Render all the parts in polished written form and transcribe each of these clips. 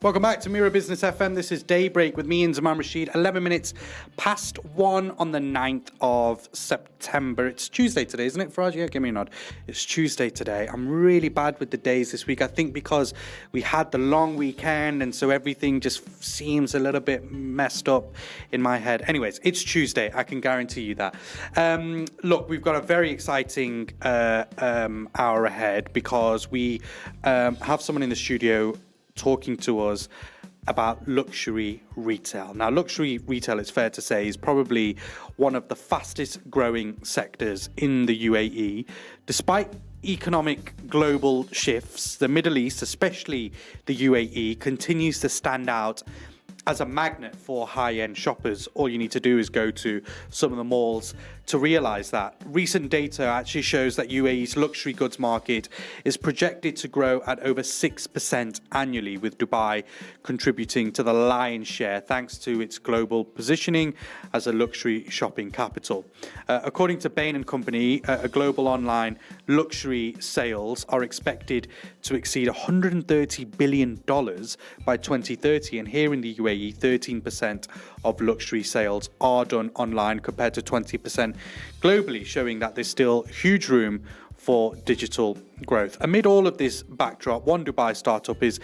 Welcome back to Mira Business FM. This is Daybreak with me and Zaman Rashid. 11 minutes past 1 on the 9th of September. It's Tuesday today, isn't it, Faraj? Yeah, give me a nod. It's Tuesday today. I'm really bad with the days this week. I think because we had the long weekend and so everything just seems a little bit messed up in my head. Anyways, it's Tuesday. I can guarantee you that. Look, we've got a very exciting hour ahead because we have someone in the studio talking to us about luxury retail. Now, luxury retail, it's fair to say, is probably one of the fastest growing sectors in the UAE. Despite economic global shifts, the Middle East, especially the UAE, continues to stand out as a magnet for high-end shoppers. All you need to do is go to some of the malls to realize that. Recent data actually shows that UAE's luxury goods market is projected to grow at over 6% annually, with Dubai contributing to the lion's share thanks to its global positioning as a luxury shopping capital. According to Bain & Company, a global online luxury sales are expected to exceed $130 billion by 2030, and here in the UAE, 13% of luxury sales are done online compared to 20% globally, showing that there's still huge room for digital growth. Amid all of this backdrop, one Dubai startup is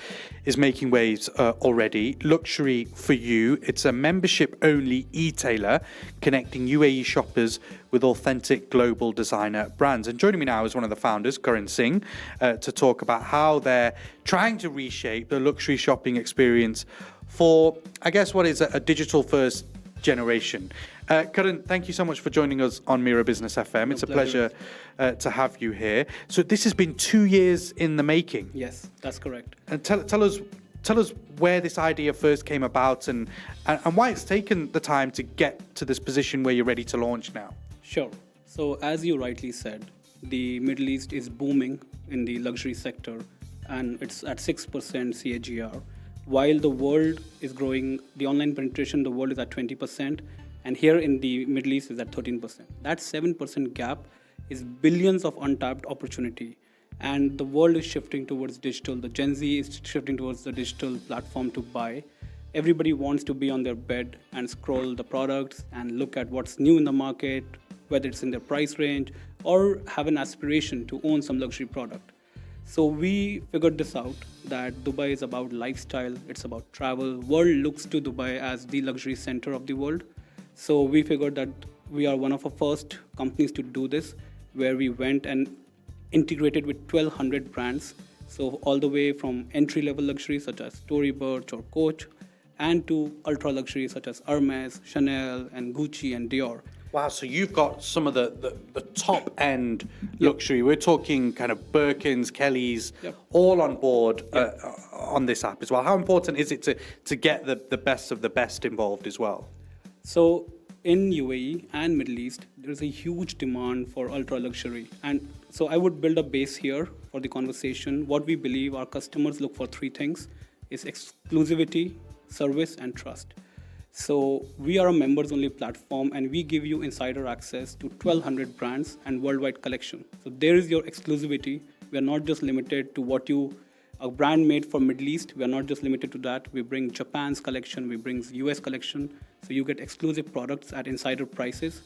making waves already. Luxury for You. It's a membership-only e-tailer connecting UAE shoppers with authentic global designer brands. And joining me now is one of the founders, Karan Singh, to talk about how they're trying to reshape the luxury shopping experience for, I guess, what is a digital-first generation. Karan, thank you so much for joining us on Mira Business FM. It's a pleasure to have you here. So this has been 2 years in the making. Yes, that's correct. And tell us where this idea first came about and why it's taken the time to get to this position where you're ready to launch now. Sure. So as you rightly said, the Middle East is booming in the luxury sector, and it's at 6% CAGR. While the world is growing, the online penetration in the world is at 20%, and here in the Middle East is at 13%. That 7% gap is billions of untapped opportunity. And the world is shifting towards digital. The Gen Z is shifting towards the digital platform to buy. Everybody wants to be on their bed and scroll the products and look at what's new in the market, whether it's in their price range, or have an aspiration to own some luxury product. So we figured this out, that Dubai is about lifestyle, it's about travel. World looks to Dubai as the luxury center of the world. So we figured that we are one of the first companies to do this, where we went and integrated with 1,200 brands. So all the way from entry-level luxury such as Tory Burch or Coach, and to ultra-luxury such as Hermes, Chanel, and Gucci and Dior. Wow, so you've got some of the top-end luxury. We're talking kind of Birkins, Kellys, all on board on this app as well. How important is it to get the best of the best involved as well? So in UAE and Middle East, there is a huge demand for ultra-luxury. And so I would build a base here for the conversation. What we believe our customers look for three things is exclusivity, service, and trust. So we are a members-only platform, and we give you insider access to 1,200 brands and worldwide collection. So there is your exclusivity. We are not just limited to a brand made for Middle East. We are not just limited to that. We bring Japan's collection, we bring US collection. So you get exclusive products at insider prices.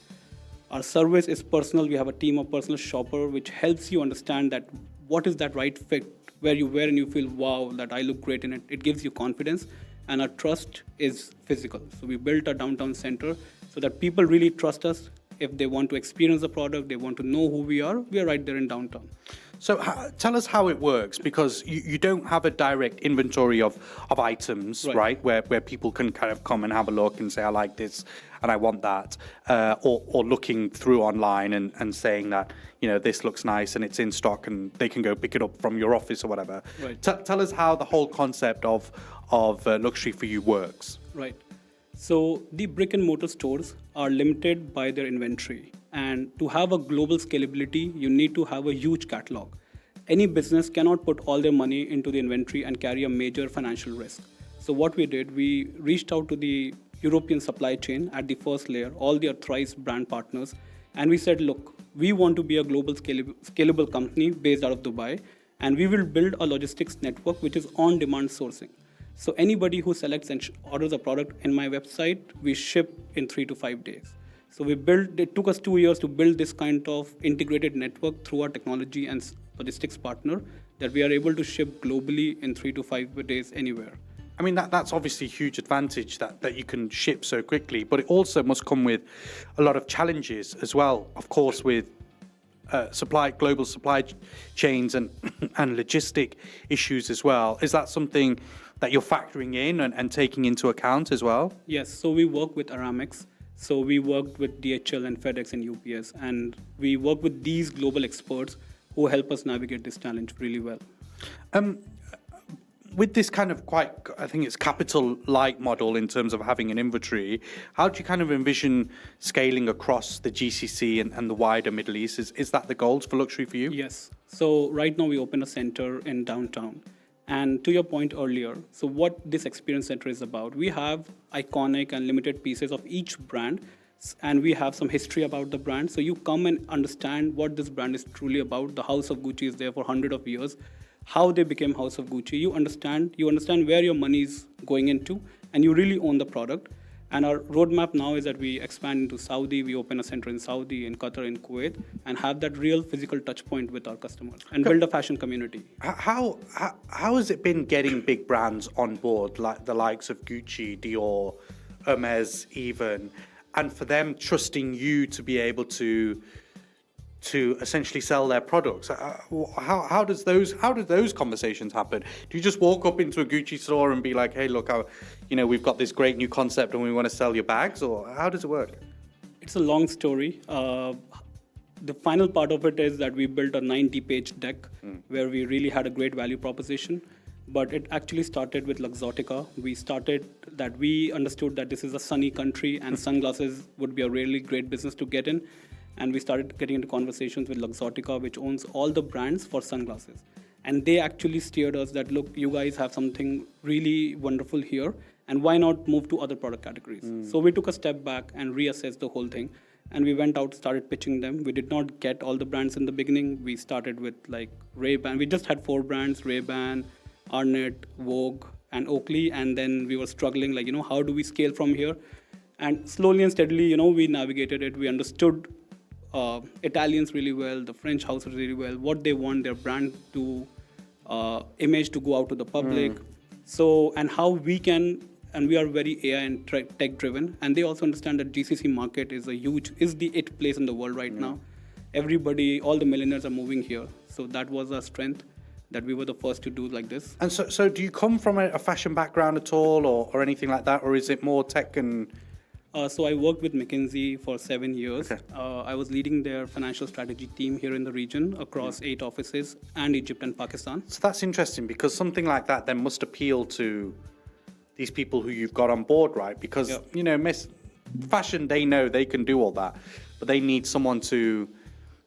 Our service is personal. We have a team of personal shopper, which helps you understand that what is that right fit, where you wear and you feel, wow, that I look great in it. It gives you confidence. And our trust is physical. So we built a downtown center so that people really trust us. If they want to experience the product, they want to know who we are right there in downtown. So tell us how it works, because you don't have a direct inventory of items, right? Where people can kind of come and have a look and say, I like this and I want that, or looking through online and saying that, this looks nice and it's in stock and they can go pick it up from your office or whatever. Right. Tell us how the whole concept of luxury for you works. Right. So the brick and mortar stores are limited by their inventory. And to have a global scalability, you need to have a huge catalog. Any business cannot put all their money into the inventory and carry a major financial risk. So what we did, we reached out to the European supply chain at the first layer, all the authorized brand partners, and we said, look, we want to be a global scalable company based out of Dubai, and we will build a logistics network which is on-demand sourcing. So anybody who selects and orders a product in my website, we ship in 3 to 5 days. So it took us 2 years to build this kind of integrated network through our technology and logistics partner that we are able to ship globally in 3 to 5 days anywhere. I mean, that's obviously a huge advantage that you can ship so quickly, but it also must come with a lot of challenges as well, of course, with global supply chains and logistic issues as well. Is that something that you're factoring in and taking into account as well? Yes, so we work with Aramex. So we worked with DHL and FedEx and UPS, and we work with these global experts who help us navigate this challenge really well. With this kind of I think it's capital light model in terms of having an inventory, how do you kind of envision scaling across the GCC and the wider Middle East? Is that the goals for luxury for you? Yes. So right now we open a center in downtown. And to your point earlier, so what this experience center is about, we have iconic and limited pieces of each brand, and we have some history about the brand. So you come and understand what this brand is truly about. The House of Gucci is there for hundreds of years. How they became House of Gucci. You understand where your money is going into, and you really own the product. And our roadmap now is that we expand into Saudi, we open a center in Saudi, in Qatar, in Kuwait, and have that real physical touch point with our customers and build a fashion community. How has it been getting big brands on board, like the likes of Gucci, Dior, Hermes even, and for them trusting you to be able to essentially sell their products? How do those conversations happen? Do you just walk up into a Gucci store and be like, hey, look, we've got this great new concept and we want to sell your bags? Or how does it work? It's a long story. The final part of it is that we built a 90-page deck where we really had a great value proposition. But it actually started with Luxottica. We understood that this is a sunny country and sunglasses would be a really great business to get in. And we started getting into conversations with Luxottica, which owns all the brands for sunglasses. And they actually steered us that, look, you guys have something really wonderful here, and why not move to other product categories? So we took a step back and reassessed the whole thing. And we went out, started pitching them. We did not get all the brands in the beginning. We started with like Ray-Ban. We just had 4 brands, Ray-Ban, Arnett, Vogue, and Oakley. And then we were struggling, how do we scale from here? And slowly and steadily, we navigated it. We understood Italians really well, the French houses really well, what they want their brand to image to go out to the public. So, and how we can, and we are very AI and tech driven, and they also understand that GCC market is the it place in the world right now. Everybody, all the millionaires are moving here. So that was our strength, that we were the first to do like this. And so do you come from a fashion background at all or anything like that, or is it more tech and... So I worked with McKinsey for 7 years. Okay. I was leading their financial strategy team here in the region across 8 offices and Egypt and Pakistan. So that's interesting, because something like that then must appeal to these people who you've got on board, right? Because, fashion, they know they can do all that, but they need someone to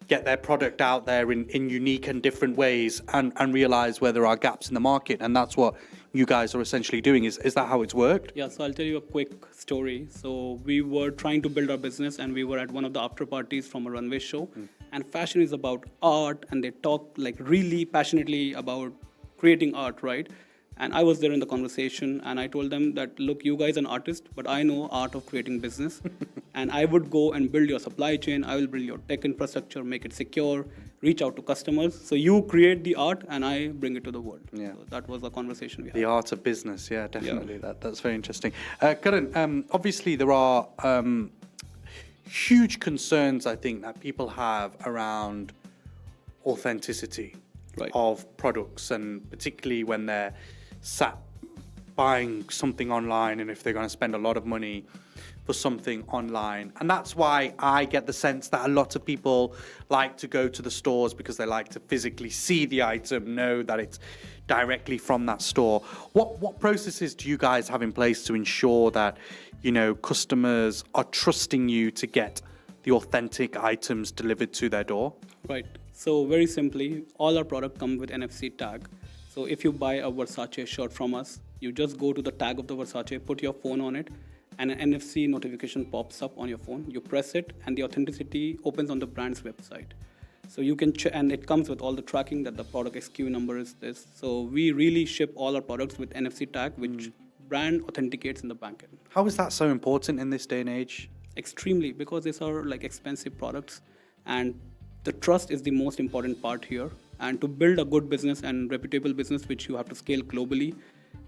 get their product out there in unique and different ways and realize where there are gaps in the market. And that's what you guys are essentially doing. Is that how it's worked? Yeah, so I'll tell you a quick story. So we were trying to build our business, and we were at one of the after parties from a runway show. And fashion is about art, and they talk really passionately about creating art, right? And I was there in the conversation, and I told them that, look, you guys are an artist, but I know art of creating business. And I would go and build your supply chain. I will build your tech infrastructure, make it secure, reach out to customers. So you create the art, and I bring it to the world. Yeah. So that was the conversation we had. The art of business, yeah, definitely. Yeah. That's very interesting. Karan, obviously there are huge concerns, I think, that people have around authenticity of products, and particularly when they're sat buying something online, and if they're going to spend a lot of money for something online. And that's why I get the sense that a lot of people like to go to the stores, because they like to physically see the item, know that it's directly from that store. What processes do you guys have in place to ensure that, customers are trusting you to get the authentic items delivered to their door? Right. So very simply, all our product come with NFC tag. So if you buy a Versace shirt from us, you just go to the tag of the Versace, put your phone on it, and an NFC notification pops up on your phone. You press it, and the authenticity opens on the brand's website. So you can and it comes with all the tracking that the product SKU number is this. So we really ship all our products with NFC tag, which brand authenticates in the backend. How is that so important in this day and age? Extremely, because these are like expensive products, and the trust is the most important part here. And to build a good business and reputable business, which you have to scale globally,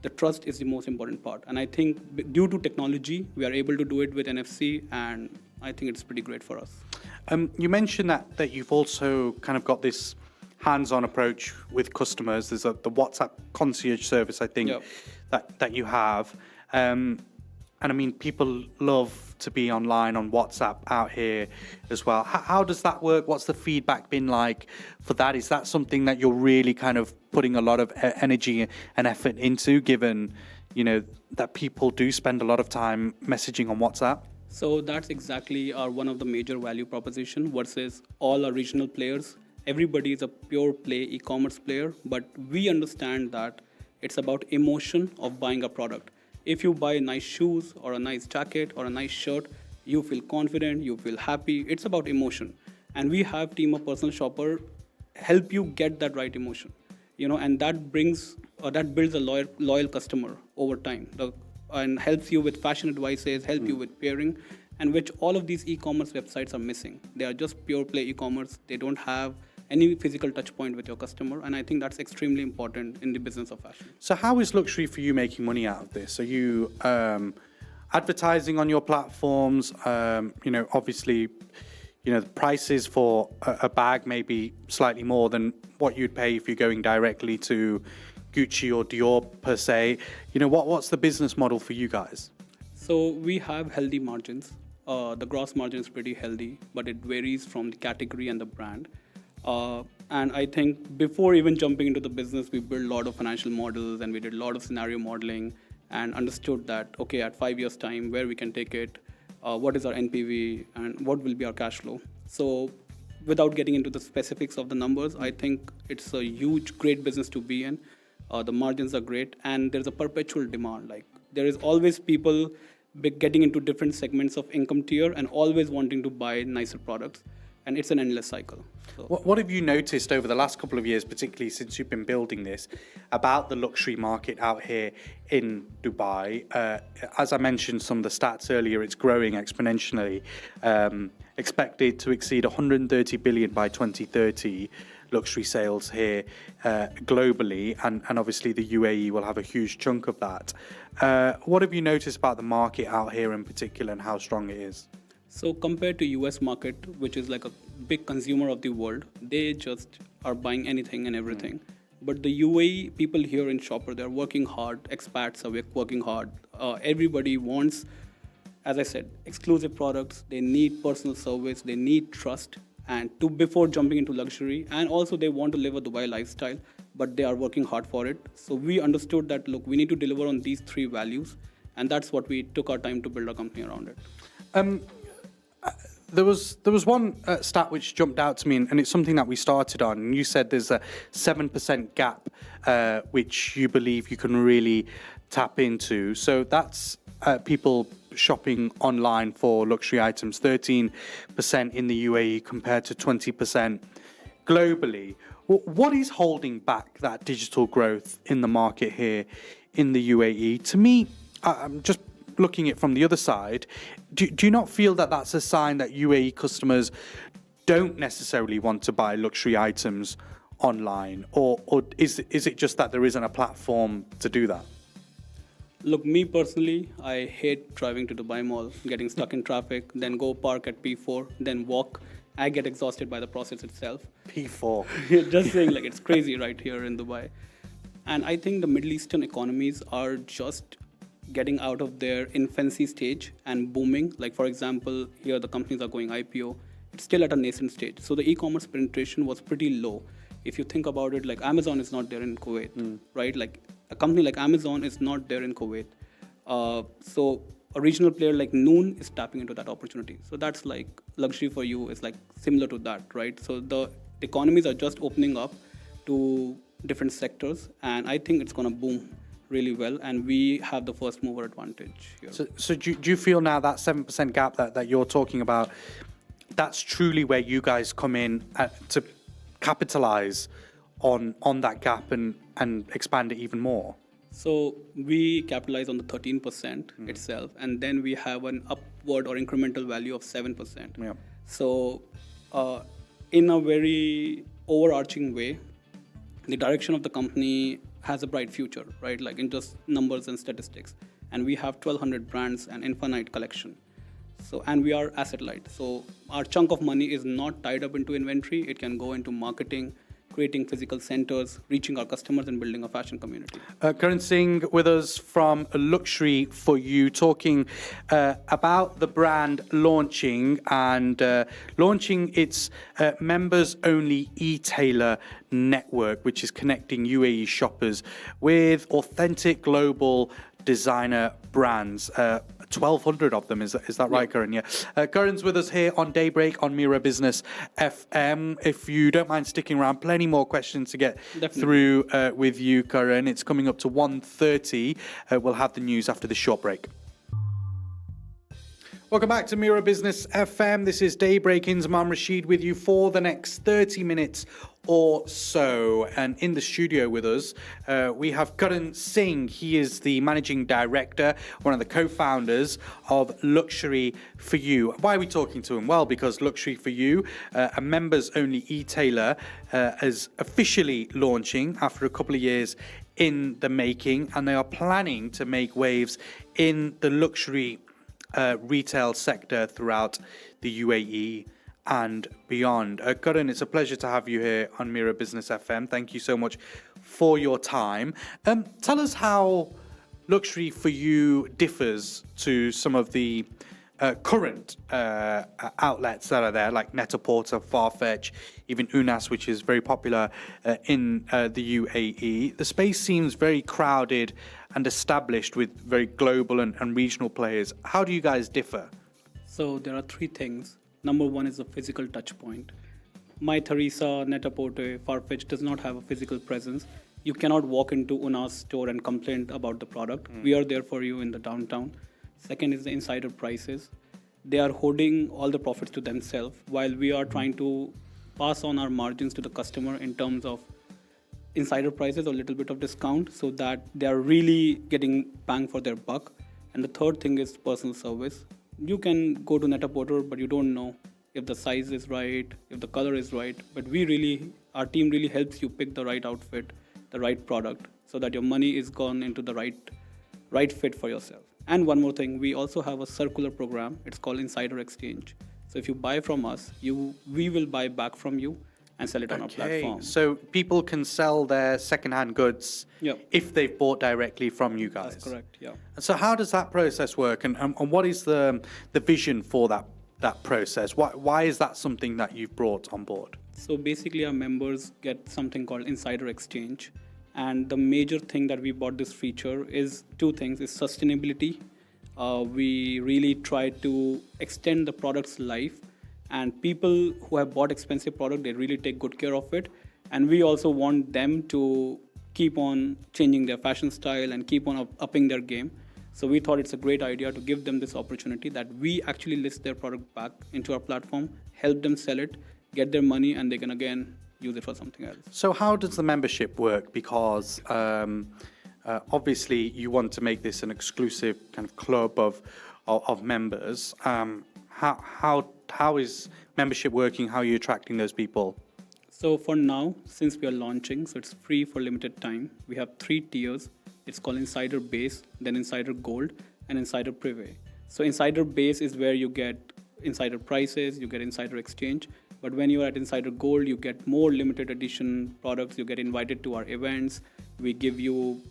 the trust is the most important part. And I think due to technology, we are able to do it with NFC, and I think it's pretty great for us. You mentioned that you've also kind of got this hands-on approach with customers. There's the WhatsApp concierge service, I think, Yep. that you have. And I mean, people love to be online on WhatsApp out here as well. How does that work? What's the feedback been like for that? Is that something that you're really kind of putting a lot of energy and effort into, given, that people do spend a lot of time messaging on WhatsApp? So that's exactly our one of the major value proposition versus all our regional players. Everybody is a pure play e-commerce player, but we understand that it's about emotion of buying a product. If you buy nice shoes or a nice jacket or a nice shirt, you feel confident, you feel happy. It's about emotion. And we have team of personal shopper help you get that right emotion. And that builds a loyal customer over time. And helps you with fashion advices, help you with pairing, and which all of these e-commerce websites are missing. They are just pure play e-commerce. They don't have any physical touch point with your customer, and I think that's extremely important in the business of fashion. So how is luxury for you making money out of this? Are you advertising on your platforms? Obviously, the prices for a bag may be slightly more than what you'd pay if you're going directly to Gucci or Dior per se. What's the business model for you guys? So we have healthy margins. The gross margin is pretty healthy, but it varies from the category and the brand. And I think before even jumping into the business, we built a lot of financial models and we did a lot of scenario modeling and understood that, okay, at 5 years' time, where we can take it, what is our NPV, and what will be our cash flow. So without getting into the specifics of the numbers, I think it's a huge, great business to be in. The margins are great, and there's a perpetual demand. Like, there is always people getting into different segments of income tier and always wanting to buy nicer products, and it's an endless cycle. So. What have you noticed over the last couple of years, particularly since you've been building this, about the luxury market out here in Dubai? As I mentioned some of the stats earlier, it's growing exponentially, expected to exceed 130 billion by 2030. Luxury sales here globally, and obviously the UAE will have a huge chunk of that. What have you noticed about the market out here in particular and how strong it is? So compared to US market, which is like a big consumer of the world, they just are buying anything and everything. But the UAE people here in Shopper, they're working hard. Expats are working hard. Everybody wants, as I said, exclusive products. They need personal service. They need trust. And before jumping into luxury, and also they want to live a Dubai lifestyle, but they are working hard for it. So we understood that, look, we need to deliver on these three values, and that's what we took our time to build a company around it. There was one stat which jumped out to me, and it's something that we started on. And you said there's a 7% gap, which you believe you can really tap into. So that's people shopping online for luxury items, 13% in the UAE compared to 20% globally. What is holding back that digital growth in the market here in the UAE? To me, I'm just looking at it from the other side. Do you not feel that that's a sign that UAE customers don't necessarily want to buy luxury items online, or is it just that there isn't a platform to do that? Look, me personally, I hate driving to Dubai Mall, getting stuck in traffic, then go park at P4, then walk. I get exhausted by the process itself. P4. Just saying, like, it's crazy right here in Dubai. And I think the Middle Eastern economies are just getting out of their infancy stage and booming. Like, for example, here the companies are going IPO. It's still at a nascent stage. So the e-commerce penetration was pretty low. If you think about it, like Amazon is not there in Kuwait, right? Like a company like Amazon is not there in Kuwait. So a regional player like Noon is tapping into that opportunity. So that's like luxury for you is like similar to that, right? So the economies are just opening up to different sectors, and I think it's going to boom really well, and we have the first mover advantage here. So do you feel now that 7% gap that you're talking about, that's truly where you guys come in to capitalize on that gap and expand it even more. So we capitalize on the 13% itself, and then we have an upward or incremental value of 7%. Yeah. So in a very overarching way, the direction of the company has a bright future, right? Like in just numbers and statistics. And we have 1,200 brands and infinite collection. So, and we are asset light. So our chunk of money is not tied up into inventory. It can go into marketing, creating physical centers, reaching our customers, and building a fashion community. Karan Singh with us from Luxury for You, talking about the brand launching and launching its members-only e-tailer network, which is connecting UAE shoppers with authentic global designer brands. 1,200 of them, is that right, Karan? Yeah. Karan's with us here on Daybreak on Mira Business FM. If you don't mind sticking around, plenty more questions to get through with you, Karan. It's coming up to 1:30. We'll have the news after the short break. Welcome back to Mira Business FM. This is Daybreak. Inzamam Rashid with you for the next 30 minutes or so. And in the studio with us, we have Karan Singh. He is the managing director, one of the co-founders of Luxury for You. Why are we talking to him? Well, because Luxury for You, a members-only e-tailer, is officially launching after a couple of years in the making, and they are planning to make waves in the luxury retail sector throughout the UAE and beyond. Karan, it's a pleasure to have you here on Mira Business FM. Thank you so much for your time. Tell us how Luxury for You differs to some of the current outlets that are there, like Net-a-Porter, Farfetch, even Unas, which is very popular in the UAE. The space seems very crowded and established with very global and regional players. How do you guys differ? So there are three things. Number one is the physical touch point. My Theresa, Net-a-Porter, Farfetch does not have a physical presence. You cannot walk into Unas store and complain about the product. We are there for you in the downtown. Second is the insider prices. They are hoarding all the profits to themselves while we are trying to pass on our margins to the customer in terms of insider prices or a little bit of discount so that they are really getting bang for their buck. And the third thing is personal service. You can go to Net-a-Porter, but you don't know if the size is right, if the color is right. But our team really helps you pick the right outfit, the right product, so that your money is gone into the right fit for yourself. And one more thing, we also have a circular program. It's called Insider Exchange. So if you buy from us, we will buy back from you and sell it on our platform. So people can sell their secondhand goods if they've bought directly from you guys. That's correct, yeah. So how does that process work, and what is the vision for that process? Why is that something that you've brought on board? So basically our members get something called Insider Exchange. And the major thing that we bought this feature is two things, is sustainability. We really try to extend the product's life, and people who have bought expensive product, they really take good care of it. And we also want them to keep on changing their fashion style and keep on upping their game. So we thought it's a great idea to give them this opportunity that we actually list their product back into our platform, help them sell it, get their money, and they can again use it for something else. So how does the membership work? Because obviously you want to make this an exclusive kind of club of members. How is membership working? How are you attracting those people? So for now, since we are launching, so it's free for limited time. We have 3 tiers. It's called Insider Base, then Insider Gold, and Insider Privé. So Insider Base is where you get insider prices, you get insider exchange. But when you're at Insider Gold, you get more limited edition products. You get invited to our events. We give you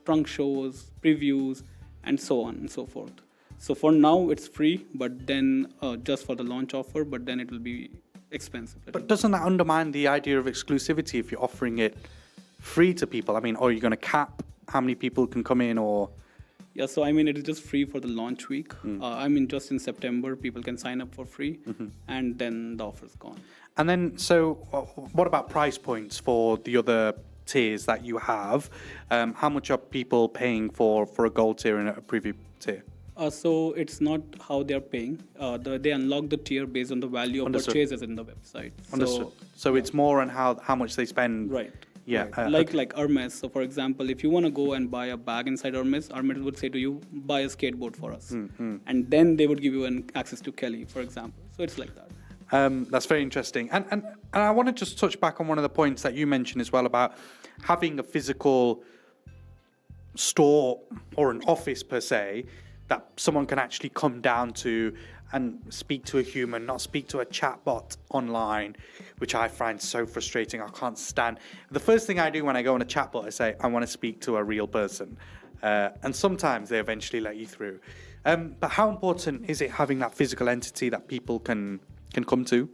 trunk shows, previews, and so on and so forth. So for now, it's free, but then just for the launch offer, but then it will be expensive. But doesn't that undermine the idea of exclusivity if you're offering it free to people? I mean, are you going to cap how many people can come in, or? Yeah, so I mean, it is just free for the launch week. I mean, just in September, people can sign up for free, and then the offer's gone. And then, so what about price points for the other tiers that you have? How much are people paying for a gold tier and a preview tier? So it's not how they're paying. They unlock the tier based on the value of Understood. purchases in the website. Understood. So it's more on how much they spend. Right. Yeah. Right. Like Hermes. So for example, if you want to go and buy a bag inside Hermes, Hermes would say to you, buy a skateboard for us, and then they would give you an access to Kelly, for example. So it's like that. That's very interesting. And I want to just touch back on one of the points that you mentioned as well about having a physical store or an office per se that someone can actually come down to and speak to a human, not speak to a chatbot online, which I find so frustrating. I can't stand. The first thing I do when I go on a chatbot, I say, I want to speak to a real person. And sometimes they eventually let you through. But how important is it having that physical entity that people can come to?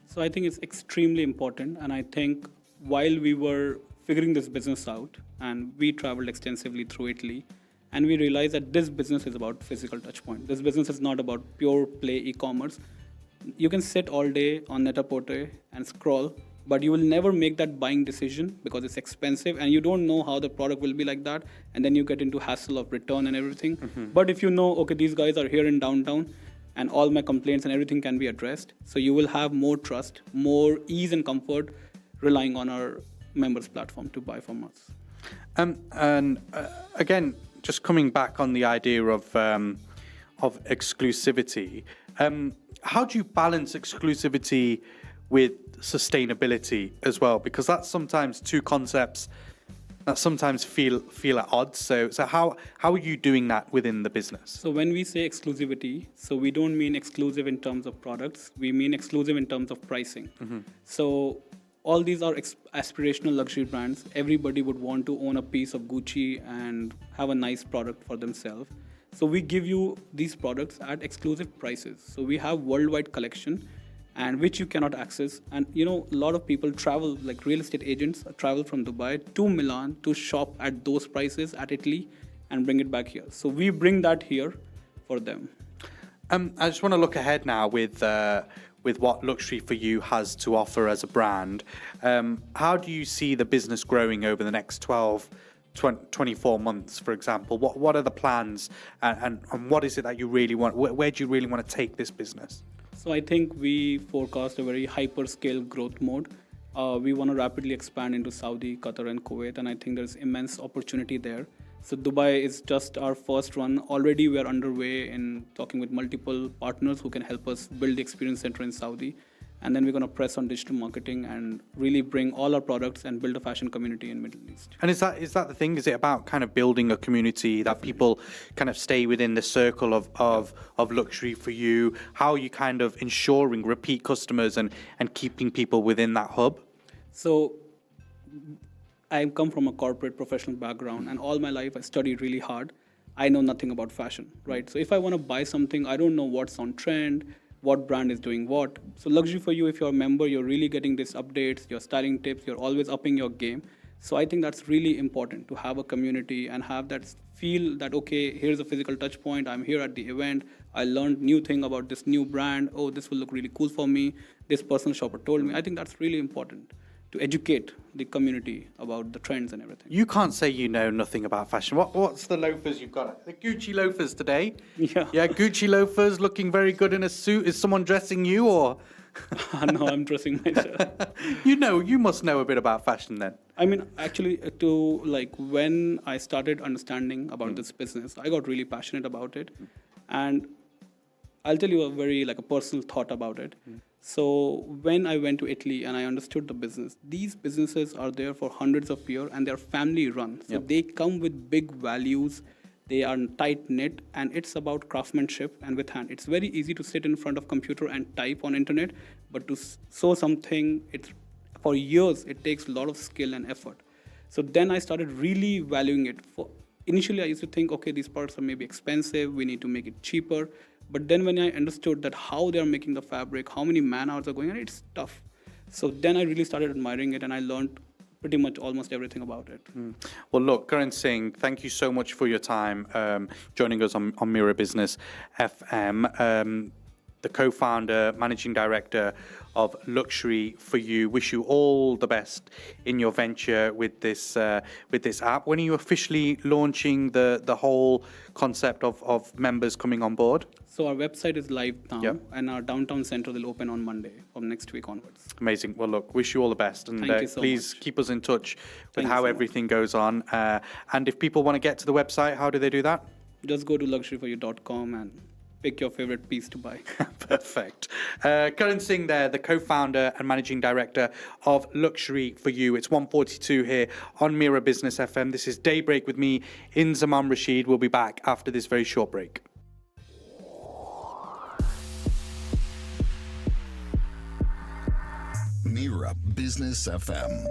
So I think it's extremely important. And I think while we were figuring this business out, and we traveled extensively through Italy, and we realized that this business is about physical touch point. This business is not about pure play e-commerce. You can sit all day on Net-a-Porter and scroll, but you will never make that buying decision because it's expensive and you don't know how the product will be like that. And then you get into hassle of return and everything. But if you know, okay, these guys are here in downtown and all my complaints and everything can be addressed. So you will have more trust, more ease and comfort relying on our members platform to buy from us. Again, just coming back on the idea of exclusivity, how do you balance exclusivity with sustainability as well? Because that's sometimes two concepts that sometimes feel at odds. So how are you doing that within the business? So when we say exclusivity, so we don't mean exclusive in terms of products. We mean exclusive in terms of pricing. So all these are aspirational luxury brands. Everybody would want to own a piece of Gucci and have a nice product for themselves. So we give you these products at exclusive prices. So we have worldwide collection and which you cannot access. And a lot of people travel, like real estate agents travel from Dubai to Milan to shop at those prices at Italy and bring it back here. So we bring that here for them. I just want to look ahead now with what Luxury for You has to offer as a brand. How do you see the business growing over the next 24 months, for example? What are the plans and what is it that you really want? Where do you really want to take this business? So I think we forecast a very hyper-scale growth mode. We want to rapidly expand into Saudi, Qatar, and Kuwait, and I think there's immense opportunity there. So Dubai is just our first one. Already we are underway in talking with multiple partners who can help us build the experience center in Saudi. And then we're going to press on digital marketing and really bring all our products and build a fashion community in Middle East. And is that the thing? Is it about kind of building a community that people kind of stay within the circle of Luxury for You? How are you kind of ensuring repeat customers and keeping people within that hub? So I come from a corporate professional background, and all my life I studied really hard. I know nothing about fashion, right? So if I want to buy something, I don't know what's on trend, what brand is doing what. So Luxury for You, if you're a member, you're really getting these updates, your styling tips, you're always upping your game. So I think that's really important to have a community and have that feel that, okay, here's a physical touch point. I'm here at the event. I learned new thing about this new brand. Oh, this will look really cool for me. This personal shopper told me. I think that's really important to educate the community about the trends and everything. You can't say you know nothing about fashion. What's the loafers you've got? The Gucci loafers today? Yeah. Yeah, Gucci loafers looking very good in a suit. Is someone dressing you or? No, I'm dressing myself. You must know a bit about fashion then. I mean, actually, when I started understanding about this business, I got really passionate about it. And I'll tell you a personal thought about it. So when I went to Italy and I understood the business, these businesses are there for hundreds of years and they're family run. So they come with big values. They are tight knit and it's about craftsmanship and with hand. It's very easy to sit in front of computer and type on internet, but to sew something, for years, it takes a lot of skill and effort. So then I started really valuing it. Initially, I used to think, okay, these products are maybe expensive. We need to make it cheaper. But then when I understood that how they are making the fabric, how many man hours are going on, it's tough. So then I really started admiring it and I learned pretty much almost everything about it. Well, look, Karan Singh, thank you so much for your time joining us on Mira Business FM. the co-founder, managing director of Luxury for You. Wish you all the best in your venture with this app. When are you officially launching the whole concept of members coming on board? So our website is live now, Yep. and our downtown center will open on Monday from next week onwards. Amazing. Well, look, wish you all the best. And Thank you so please much. keep us in touch with Thank you how so much. everything goes on. And if people want to get to the website, how do they do that? Just go to luxuryforyou.com and pick your favorite piece to buy. Perfect. Karan Singh there, the co-founder and managing director of Luxury for You. It's 1:42 here on Mira Business FM. This is Daybreak with me, Inzamam Rashid. We'll be back after this very short break. Mira Business FM.